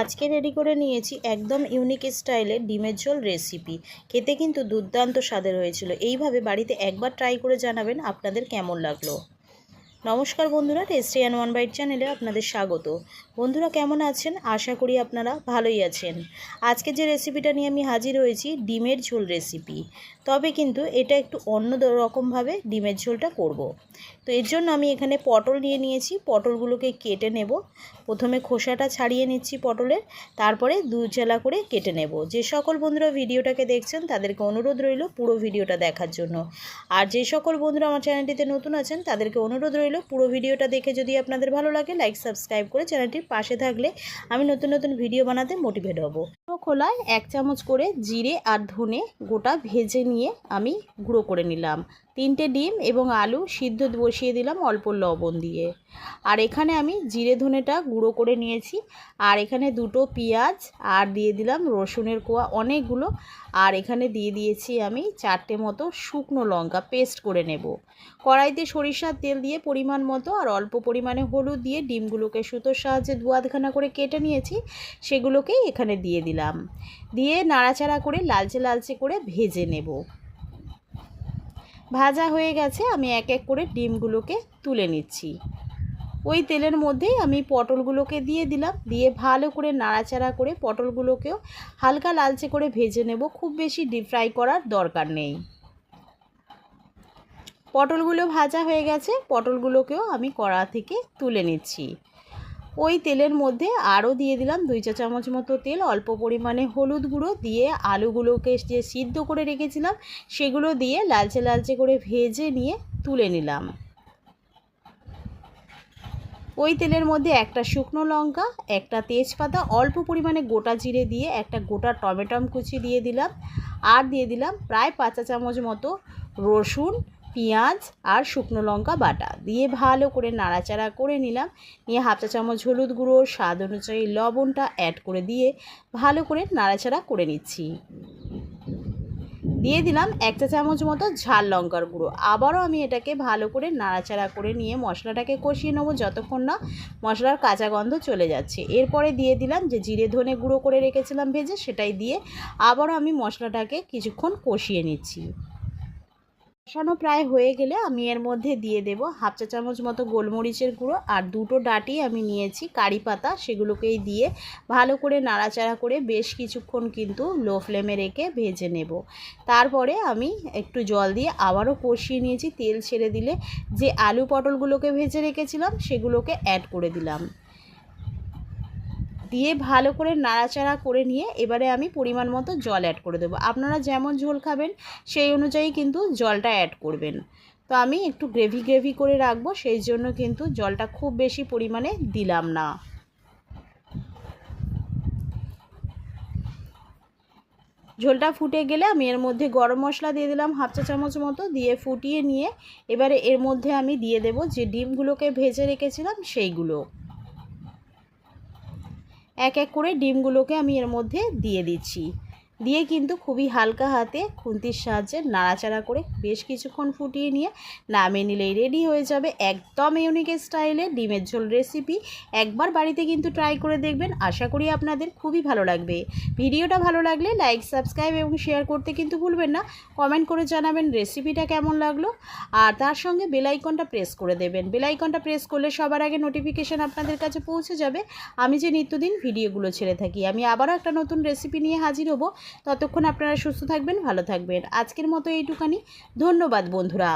আজকে রেডি করে নিয়েছি একদম ইউনিক স্টাইলের ডিমের ঝোল রেসিপি। খেতে কিন্তু দুর্দান্ত স্বাদের হয়েছিল। এইভাবে বাড়িতে একবার ট্রাই করে জানাবেন আপনাদের কেমন লাগলো। নমস্কার বন্ধুরা, টেস্টি অ্যান্ড ওয়ান বাইট চ্যানেলে আপনাদের স্বাগত। বন্ধুরা কেমন আছেন? আশা করি আপনারা ভালোই আছেন। আজকে যে রেসিপিটা নিয়ে আমি হাজির হয়েছি ডিমের ঝোল রেসিপি, তবে কিন্তু এটা একটু অন্য রকমভাবে ডিমের ঝোলটা করব। তো এর জন্য আমি এখানে পটল নিয়ে নিয়েছি। পটলগুলোকে কেটে নেব। প্রথমে খোসাটা ছাড়িয়ে নিচ্ছি পটলের, তারপরে দু চেলা করে কেটে নেব। যে সকল বন্ধুরা ভিডিওটাকে দেখছেন তাদেরকে অনুরোধ রইল পুরো ভিডিওটা দেখার জন্য। আর যে সকল বন্ধুরা আমার চ্যানেলটিতে নতুন আছেন তাদেরকে অনুরোধ রইল পুরো ভিডিওটা দেখে যদি আপনাদের ভালো লাগে লাইক সাবস্ক্রাইব করে চ্যানেলটির পাশে থাকলে আমি নতুন নতুন ভিডিও বানাতে মোটিভেট হব। খোলায় 1 চামচ করে জিরে আর ধনে গোটা ভেজে নিয়ে আমি গুঁড়ো করে নিলাম। 3টে ডিম এবং আলু সিদ্ধ বসিয়ে দিলাম অল্প লবণ দিয়ে। আর এখানে আমি জিরে ধনেটা গুঁড়ো করে নিয়েছি। আর এখানে 2টো পেঁয়াজ আর দিয়ে দিলাম রসুনের কোয়া অনেকগুলো। আর এখানে দিয়ে দিয়েছি আমি 4টে মতো শুকনো লঙ্কা পেস্ট করে নেব। কড়াইতে সরিষার তেল দিয়ে পরিমাণ মতো আর অল্প পরিমাণে হলুদ দিয়ে ডিমগুলোকে সুতোর সাহায্যে 2-আধখানা করে কেটে নিয়েছি, সেগুলোকেই এখানে দিয়ে দিলাম। দিয়ে নাড়াচাড়া করে লালচে লালচে করে ভেজে নেব। ভাজা হয়ে গেছে, আমি এক এক করে ডিমগুলোকে তুলে নিচ্ছি। ওই তেলের মধ্যেই আমি পটলগুলোকে দিয়ে দিলাম। দিয়ে ভালো করে নাড়াচাড়া করে পটলগুলোকেও হালকা লালচে করে ভেজে নেব। খুব বেশি ডিপ ফ্রাই করার দরকার নেই। পটলগুলো ভাজা হয়ে গেছে, পটলগুলোকেও আমি কড়া থেকে তুলে নিচ্ছি। ওই তেলের মধ্যে আরও দিয়ে দিলাম 2 চা চামচ মতো তেল, অল্প পরিমাণে হলুদ গুঁড়ো দিয়ে আলুগুলোকে যে সিদ্ধ করে রেখেছিলাম সেগুলো দিয়ে লালচে লালচে করে ভেজে নিয়ে তুলে নিলাম। ওই তেলের মধ্যে একটা শুকনো লঙ্কা, একটা তেজপাতা, অল্প পরিমাণে গোটা জিরে দিয়ে একটা গোটা টমেটো কুচি দিয়ে দিলাম। আর দিয়ে দিলাম প্রায় 5 চা চামচ মতো রসুন, পেঁয়াজ আর শুকনো লঙ্কা বাটা দিয়ে ভালো করে নাড়াচাড়া করে নিলাম। নিয়ে 1/2 চা চামচ হলুদ গুঁড়ো, স্বাদ অনুযায়ী লবণটা অ্যাড করে দিয়ে ভালো করে নাড়াচাড়া করে নিচ্ছি। দিয়ে দিলাম 1 চা চামচ মতো ঝাল লঙ্কার গুঁড়ো। আবারও আমি এটাকে ভালো করে নাড়াচাড়া করে নিয়ে মশলাটাকে কষিয়ে নেবো যতক্ষণ না মশলার কাঁচা গন্ধ চলে যাচ্ছে। এরপরে দিয়ে দিলাম যে জিরে ধনে গুঁড়ো করে রেখেছিলাম ভেজে, সেটাই দিয়ে আবারও আমি মশলাটাকে কিছুক্ষণ কষিয়ে নিচ্ছি। কষানো প্রায় হয়ে গেলে আমি এর মধ্যে দিয়ে দেব 1/2 চা চামচ মতো গোলমরিচের গুঁড়ো আর 2টো ডাঁটি আমি নিয়েছি কারি পাতা, সেগুলোকেই দিয়ে ভালো করে নাড়াচাড়া করে বেশ কিছুক্ষণ কিন্তু লো ফ্লেমে রেখে ভেজে নেব। তারপরে আমি একটু জল দিয়ে আবারও কষিয়ে নিয়েছি। তেল ছেড়ে দিলে যে আলু পটলগুলোকে ভেজে রেখেছিলাম সেগুলোকে অ্যাড করে দিলাম। দিয়ে ভালো করে নাড়াচাড়া করে নিয়ে এবারে আমি পরিমাণ মতো জল অ্যাড করে দেবো। আপনারা যেমন ঝোল খাবেন সেই অনুযায়ী কিন্তু জলটা অ্যাড করবেন। তো আমি একটু গ্রেভি গ্রেভি করে রাখবো, সেই জন্য কিন্তু জলটা খুব বেশি পরিমাণে দিলাম না। ঝোলটা ফুটে গেলে আমি এর মধ্যে গরম মশলা দিয়ে দিলাম 1/2 চা চামচ মতো, দিয়ে ফুটিয়ে নিয়ে এবারে এর মধ্যে আমি দিয়ে দেব যে ডিমগুলোকে ভেজে রেখেছিলাম সেইগুলো। এক এক করে ডিমগুলোকে আমি এর মধ্যে দিয়ে দিচ্ছি। দিয়ে কিন্তু খুবই হালকা হাতে খুন্তির সাহায্যে নাড়াচাড়া করে বেশ কিছুক্ষণ ফুটিয়ে নিয়ে নামিয়ে নিলেই রেডি হয়ে যাবে একদম ইউনিক স্টাইলে ডিমের ঝোল রেসিপি। একবার বাড়িতে কিন্তু ট্রাই করে দেখবেন, আশা করি আপনাদের খুবই ভালো লাগবে। ভিডিওটা ভালো লাগলে লাইক সাবস্ক্রাইব এবং শেয়ার করতে কিন্তু ভুলবেন না। কমেন্ট করে জানাবেন রেসিপিটা কেমন লাগলো, আর তার সঙ্গে বেল আইকনটা প্রেস করে দেবেন। বেল আইকনটা প্রেস করলে সবার আগে নোটিফিকেশান আপনাদের কাছে পৌঁছে যাবে আমি যে নিত্যদিন ভিডিওগুলো ছেড়ে থাকি। আমি আবারও একটা নতুন রেসিপি নিয়ে হাজির হব। ততক্ষণ আপনারা সুস্থ থাকবেন, ভালো থাকবেন। আজকের মতো এইটুখানি। ধন্যবাদ বন্ধুরা।